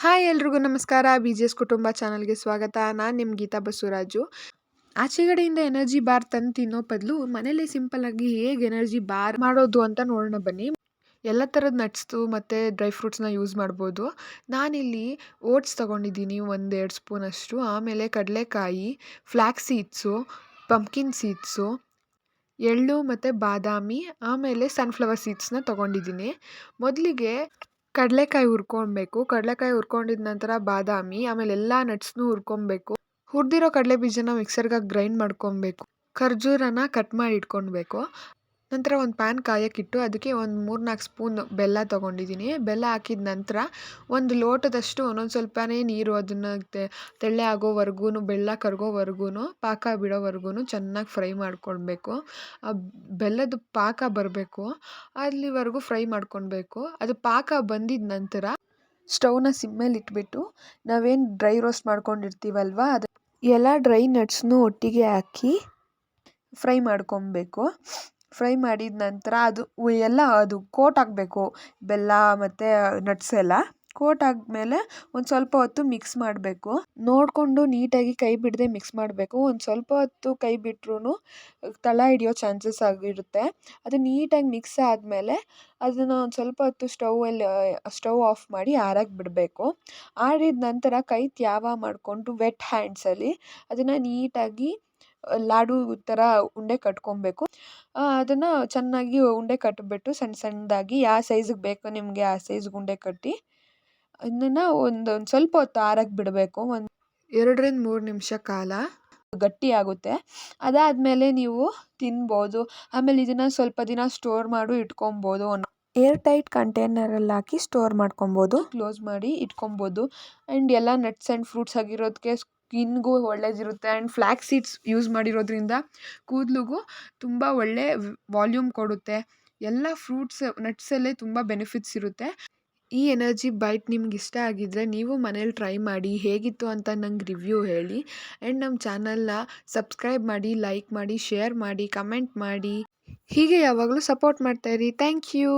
Hi ಎಲ್ರಿಗೂ ನಮಸ್ಕಾರ. BGS ಕುಟುಂಬ ಚಾನಲ್‌ಗೆ ಸ್ವಾಗತ. ನಾನು ನಿಮ್ಮ ಗೀತಾ ಬಸವರಾಜು. ಆಚೆಗಡೆಯಿಂದ ಎನರ್ಜಿ ಬಾರ್ ತಂದು ತಿನ್ನೋ ಬದಲು ಮನೇಲೇ ಸಿಂಪಲ್ಲಾಗಿ ಹೇಗೆ ಎನರ್ಜಿ ಬಾರ್ ಮಾಡೋದು ಅಂತ ನೋಡೋಣ ಬನ್ನಿ. ಎಲ್ಲ ಥರದ ನಟ್ಸ್‌ದು ಮತ್ತು ಡ್ರೈ ಫ್ರೂಟ್ಸ್‌ನ ಯೂಸ್ ಮಾಡ್ಬೋದು. ನಾನಿಲ್ಲಿ ಓಟ್ಸ್ ತೊಗೊಂಡಿದ್ದೀನಿ 1-2 ಸ್ಪೂನಷ್ಟು. ಆಮೇಲೆ ಕಡಲೆಕಾಯಿ, ಫ್ಲ್ಯಾಕ್ಸ್ ಸೀಡ್ಸು, ಪಂಪ್ಕಿನ್ ಸೀಡ್ಸು, ಎಳ್ಳು ಮತ್ತು ಬಾದಾಮಿ, ಆಮೇಲೆ ಸನ್‌ಫ್ಲವರ್ ಸೀಡ್ಸ್‌ನ ತೊಗೊಂಡಿದ್ದೀನಿ. ಮೊದಲಿಗೆ ಕಡಲೆಕಾಯಿ ಹುರ್ಕೊಳ್ಬೇಕು. ಕಡಲೆಕಾಯಿ ಹುರ್ಕೊಂಡಿದ ನಂತರ ಬಾದಾಮಿ, ಆಮೇಲೆ ಎಲ್ಲ ನಟ್ಸ್‌ನೂ ಹುರ್ಕೊಳ್ಬೇಕು. ಹುರಿದಿರೋ ಕಡಲೆ ಬೀಜನ ಮಿಕ್ಸರ್‌ಗೆ ಗ್ರೈಂಡ್ ಮಾಡ್ಕೊಳ್ಬೇಕು. ಖರ್ಜೂರನ ಕಟ್ ಮಾಡಿ ಇಟ್ಕೊಳ್ಬೇಕು. ನಂತರ ಒಂದು ಪ್ಯಾನ್ ಕಾಯಕ್ಕಿಟ್ಟು ಅದಕ್ಕೆ ಒಂದು 3-4 ಸ್ಪೂನ್ ಬೆಲ್ಲ ತೊಗೊಂಡಿದ್ದೀನಿ. ಬೆಲ್ಲ ಹಾಕಿದ ನಂತರ ಒಂದು ಲೋಟದಷ್ಟು ಒಂದೊಂದು ಸ್ವಲ್ಪನೇ ನೀರು ಅದನ್ನು ತೆಳ್ಳೆ ಆಗೋವರೆಗೂ, ಬೆಲ್ಲ ಕರಗೋವರೆಗೂ, ಪಾಕ ಬಿಡೋವರೆಗೂ ಚೆನ್ನಾಗಿ ಫ್ರೈ ಮಾಡ್ಕೊಳ್ಬೇಕು. ಬೆಲ್ಲದ ಪಾಕ ಬರಬೇಕು, ಅಲ್ಲಿವರೆಗೂ ಫ್ರೈ ಮಾಡ್ಕೊಳ್ಬೇಕು. ಅದು ಪಾಕ ಬಂದಿದ ನಂತರ ಸ್ಟವ್ನ ಸಿಮ್ಮಲ್ಲಿ ಇಟ್ಬಿಟ್ಟು ನಾವೇನು ಡ್ರೈ ರೋಸ್ಟ್ ಮಾಡ್ಕೊಂಡಿರ್ತೀವಲ್ವ, ಅದು ಎಲ್ಲ ಡ್ರೈ ನಟ್ಸ್ನೂ ಒಟ್ಟಿಗೆ ಹಾಕಿ ಫ್ರೈ ಮಾಡ್ಕೊಳ್ಬೇಕು. ಫ್ರೈ ಮಾಡಿದ ನಂತರ ಅದು ಕೋಟ್ ಆಗಬೇಕು. ಬೆಲ್ಲ ಮತ್ತು ನಟ್ಸ್ ಎಲ್ಲ ಕೋಟ್ ಆದಮೇಲೆ ಒಂದು ಸ್ವಲ್ಪ ಹೊತ್ತು ಮಿಕ್ಸ್ ಮಾಡಬೇಕು. ನೋಡಿಕೊಂಡು ನೀಟಾಗಿ ಕೈ ಬಿಡದೆ ಮಿಕ್ಸ್ ಮಾಡಬೇಕು. ಒಂದು ಸ್ವಲ್ಪ ಹೊತ್ತು ಕೈ ಬಿಟ್ರೂ ತಳ ಹಿಡಿಯೋ ಚಾನ್ಸಸ್ ಆಗಿರುತ್ತೆ. ಅದು ನೀಟಾಗಿ ಮಿಕ್ಸ್ ಆದಮೇಲೆ ಅದನ್ನು ಒಂದು ಸ್ವಲ್ಪ ಹೊತ್ತು ಸ್ಟವ್ ಆಫ್ ಮಾಡಿ ಆರಕ್ಕೆ ಬಿಡಬೇಕು. ಆರಿದ ನಂತರ ಕೈ ತ್ಯಾವ ಮಾಡಿಕೊಂಡು ವೆಟ್ ಹ್ಯಾಂಡ್ಸಲ್ಲಿ ಅದನ್ನು ನೀಟಾಗಿ ಲಾಡು ಥರ ಉಂಡೆ ಕಟ್ಕೊಬೇಕು. ಅದನ್ನು ಚೆನ್ನಾಗಿ ಉಂಡೆ ಕಟ್ಟಿಬಿಟ್ಟು ಸಣ್ಣ ಸಣ್ಣದಾಗಿ ಯಾವ ಸೈಜಿಗೆ ಬೇಕೋ ನಿಮಗೆ ಆ ಸೈಜ್ಗೆ ಉಂಡೆ ಕಟ್ಟಿ ಅದನ್ನು ಒಂದು ಸ್ವಲ್ಪ ಹೊತ್ತು ಆರಕ್ಕೆ ಬಿಡಬೇಕು. ಒಂದು 2-3 ನಿಮಿಷ ಕಾಲ ಗಟ್ಟಿ ಆಗುತ್ತೆ. ಅದಾದಮೇಲೆ ನೀವು ತಿನ್ಬೋದು. ಆಮೇಲೆ ಇದನ್ನು ಸ್ವಲ್ಪ ದಿನ ಸ್ಟೋರ್ ಮಾಡಿ ಇಟ್ಕೊಬೋದು. ಏರ್ ಟೈಟ್ ಕಂಟೈನರಲ್ಲಿ ಹಾಕಿ ಸ್ಟೋರ್ ಮಾಡ್ಕೊಬೋದು. ಕ್ಲೋಸ್ ಮಾಡಿ ಇಟ್ಕೊಬೋದು. ಆ್ಯಂಡ್ ಎಲ್ಲ ನಟ್ಸ್ ಆ್ಯಂಡ್ ಫ್ರೂಟ್ಸ್ ಆಗಿರೋದಕ್ಕೆ ಸ್ಕಿನ್ಗೂ ಒಳ್ಳೇದಿರುತ್ತೆ. ಆ್ಯಂಡ್ ಫ್ಲ್ಯಾಕ್ಸ್ ಸೀಡ್ಸ್ ಯೂಸ್ ಮಾಡಿರೋದ್ರಿಂದ ಕೂದಲಿಗೂ ತುಂಬ ಒಳ್ಳೆ ವಾಲ್ಯೂಮ್ ಕೊಡುತ್ತೆ. ಎಲ್ಲ ಫ್ರೂಟ್ಸ್ ನಟ್ಸಲ್ಲೇ ತುಂಬ ಬೆನಿಫಿಟ್ಸ್ ಇರುತ್ತೆ. ಈ ಎನರ್ಜಿ ಬೈಟ್ ನಿಮ್ಗೆ ಇಷ್ಟ ಆಗಿದ್ದರೆ ನೀವು ಮನೇಲಿ ಟ್ರೈ ಮಾಡಿ, ಹೇಗಿತ್ತು ಅಂತ ನಂಗೆ ರಿವ್ಯೂ ಹೇಳಿ. ಆ್ಯಂಡ್ ನಮ್ಮ ಚಾನಲ್ನ ಸಬ್ಸ್ಕ್ರೈಬ್ ಮಾಡಿ, ಲೈಕ್ ಮಾಡಿ, ಶೇರ್ ಮಾಡಿ, ಕಮೆಂಟ್ ಮಾಡಿ. ಹೀಗೆ ಯಾವಾಗಲೂ ಸಪೋರ್ಟ್ ಮಾಡ್ತಾಯಿರಿ. Thank you.